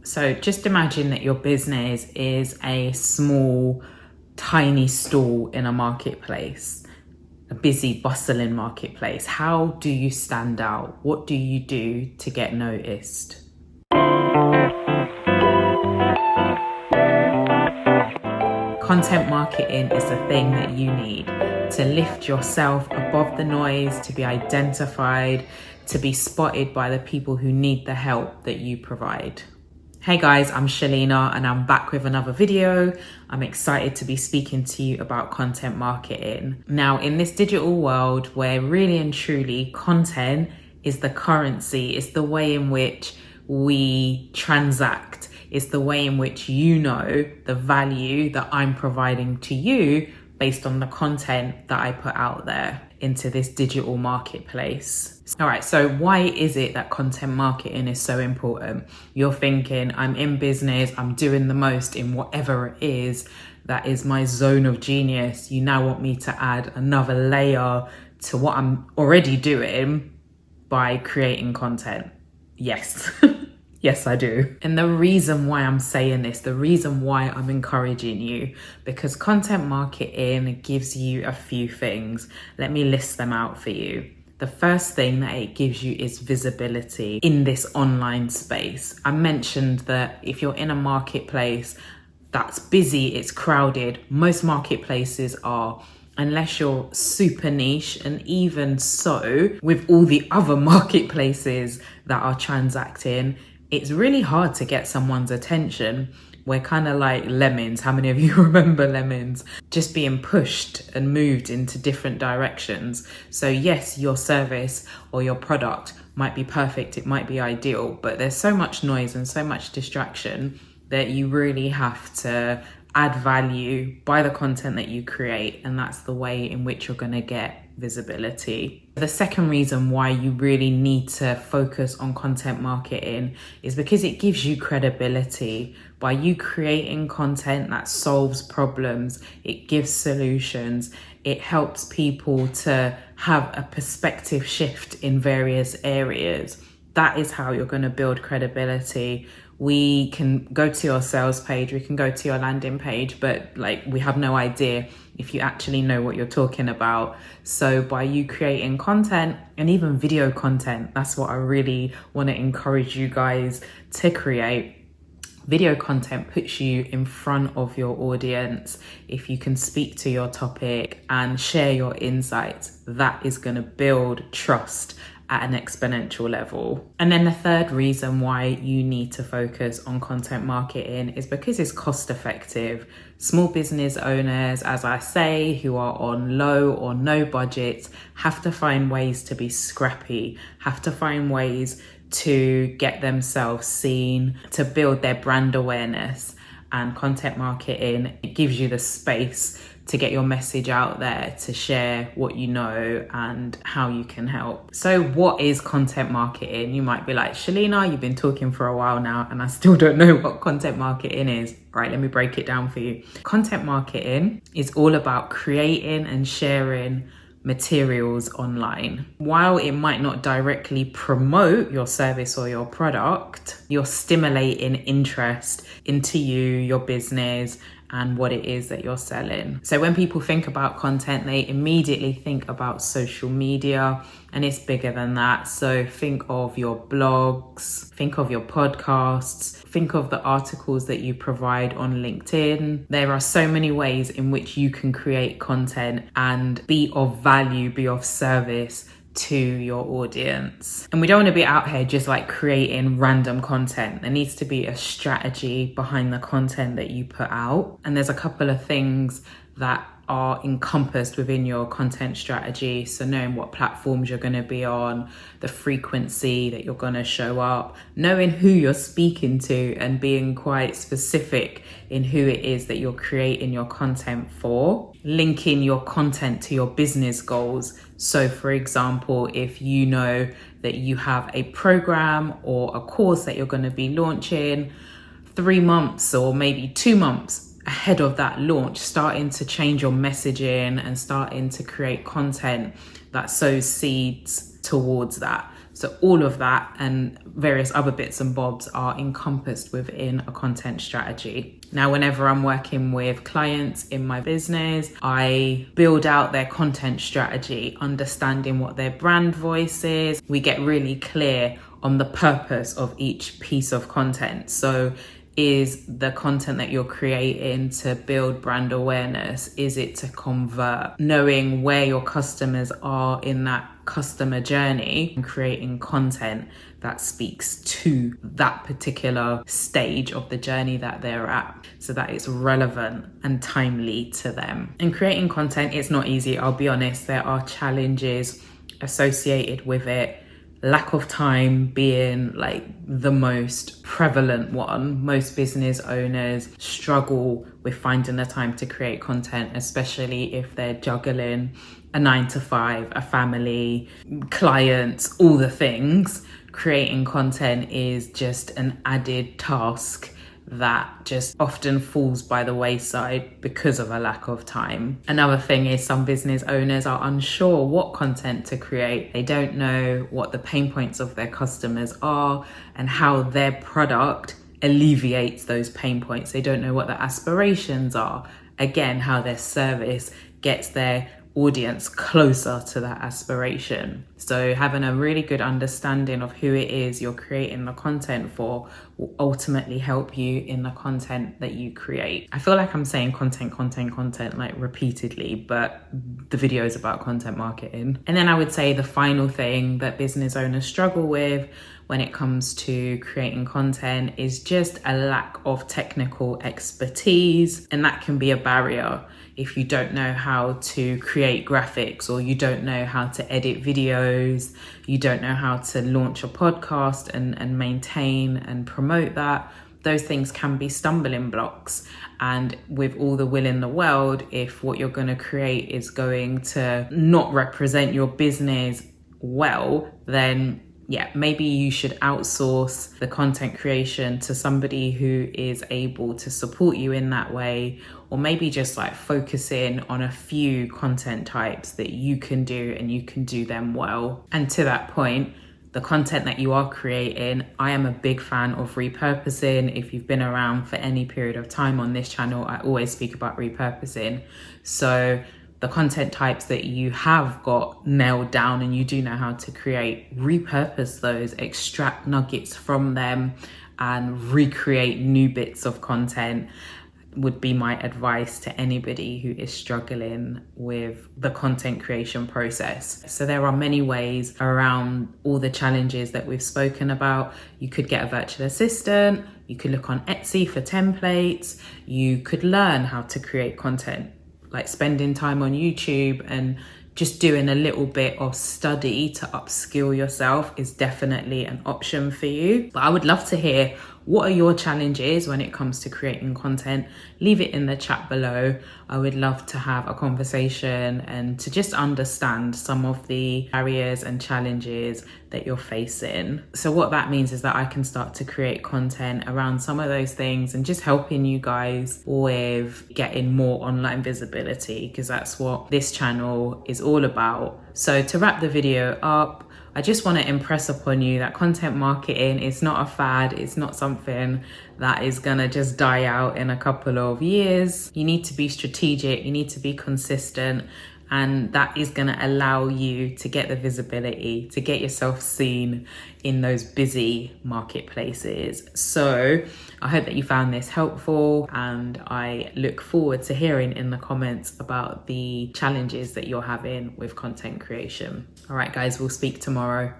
So just imagine that your business is a small, tiny stall in a marketplace, a busy, bustling marketplace. How do you stand out? What do you do to get noticed? Content marketing is the thing that you need to lift yourself above the noise, to be identified, to be spotted by the people who need the help that you provide. Hey guys, I'm Shalina and I'm back with another video. I'm excited to be speaking to you about content marketing. Now, in this digital world where really and truly content is the currency, it's the way in which we transact, it's the way in which you know the value that I'm providing to you based on the content that I put out there into this digital marketplace. All right, so why is it that content marketing is so important? You're thinking, I'm in business, I'm doing the most in whatever it is that is my zone of genius. You now want me to add another layer to what I'm already doing by creating content. Yes. Yes, I do. And the reason why I'm saying this, the reason why I'm encouraging you, because content marketing gives you a few things. Let me list them out for you. The first thing that it gives you is visibility in this online space. I mentioned that if you're in a marketplace that's busy, it's crowded. Most marketplaces are, unless you're super niche, and even so, with all the other marketplaces that are transacting, it's really hard to get someone's attention. We're kind of like lemons. How many of you remember lemons? Just being pushed and moved into different directions. So yes, your service or your product might be perfect, it might be ideal, but there's so much noise and so much distraction that you really have to add value by the content that you create, and that's the way in which you're going to get visibility. The second reason why you really need to focus on content marketing is because it gives you credibility. By you creating content that solves problems, it gives solutions, it helps people to have a perspective shift in various areas. That is how you're going to build credibility. We can go to your sales page, we can go to your landing page, but we have no idea if you actually know what you're talking about. So by you creating content, and even video content, that's what I really want to encourage you guys to create. Video content puts you in front of your audience. If you can speak to your topic and share your insights, that is going to build trust at an exponential level. And then the third reason why you need to focus on content marketing is because it's cost effective. Small business owners, as I say, who are on low or no budgets, have to find ways to be scrappy, have to find ways to get themselves seen, to build their brand awareness. And content marketing, it gives you the space to get your message out there, to share what you know and how you can help. So what is content marketing? You might be like, Shalina, you've been talking for a while now and I still don't know what content marketing is. Right, let me break it down for you. Content marketing is all about creating and sharing materials online. While it might not directly promote your service or your product, you're stimulating interest into you, your business, and what it is that you're selling. So when people think about content, they immediately think about social media, and it's bigger than that. So think of your blogs, think of your podcasts, think of the articles that you provide on LinkedIn. There are so many ways in which you can create content and be of value, be of service to your audience. And we don't want to be out here just creating random content. There needs to be a strategy behind the content that you put out. And there's a couple of things that are encompassed within your content strategy. So knowing what platforms you're going to be on, the frequency that you're going to show up, knowing who you're speaking to and being quite specific in who it is that you're creating your content for, linking your content to your business goals. So for example, if you know that you have a program or a course that you're going to be launching 3 months or maybe 2 months ahead of that launch, starting to change your messaging and starting to create content that sows seeds towards that. So all of that and various other bits and bobs are encompassed within a content strategy. Now, whenever I'm working with clients in my business, I build out their content strategy, understanding what their brand voice is. We get really clear on the purpose of each piece of content. So is the content that you're creating to build brand awareness? Is it to convert? Knowing where your customers are in that customer journey and creating content that speaks to that particular stage of the journey that they're at, so that it's relevant and timely to them. And creating content, it's not easy, I'll be honest. There are challenges associated with it. Lack of time being like the most prevalent one. Most business owners struggle with finding the time to create content, especially if they're juggling a 9-to-5, a family, clients, all the things. Creating content is just an added task that just often falls by the wayside because of a lack of time. Another thing is some business owners are unsure what content to create. They don't know what the pain points of their customers are and how their product alleviates those pain points. They don't know what their aspirations are. Again, how their service gets their audience closer to that aspiration. So having a really good understanding of who it is you're creating the content for will ultimately help you in the content that you create. I feel like I'm saying content like repeatedly, but the video is about content marketing. And then I would say the final thing that business owners struggle with when it comes to creating content is just a lack of technical expertise, and that can be a barrier. If you don't know how to create graphics, or you don't know how to edit videos, you don't know how to launch a podcast and maintain and promote that, those things can be stumbling blocks. And with all the will in the world, if what you're going to create is going to not represent your business well, then yeah, maybe you should outsource the content creation to somebody who is able to support you in that way, or maybe just like focus in on a few content types that you can do and you can do them well. And to that point, the content that you are creating, I am a big fan of repurposing. If you've been around for any period of time on this channel, I always speak about repurposing. So the content types that you have got nailed down and you do know how to create, repurpose those, extract nuggets from them and recreate new bits of content would be my advice to anybody who is struggling with the content creation process. So there are many ways around all the challenges that we've spoken about. You could get a virtual assistant, you could look on Etsy for templates, you could learn how to create content, like spending time on YouTube and just doing a little bit of study to upskill yourself is definitely an option for you. But I would love to hear, what are your challenges when it comes to creating content? Leave it in the chat below. I would love to have a conversation and to just understand some of the barriers and challenges that you're facing. So what that means is that I can start to create content around some of those things and just helping you guys with getting more online visibility, because that's what this channel is all about. So to wrap the video up, I just want to impress upon you that content marketing is not a fad. It's not something that is gonna just die out in a couple of years. You need to be strategic, you need to be consistent, and that is gonna allow you to get the visibility, to get yourself seen in those busy marketplaces. So I hope that you found this helpful, and I look forward to hearing in the comments about the challenges that you're having with content creation. All right, guys, we'll speak tomorrow.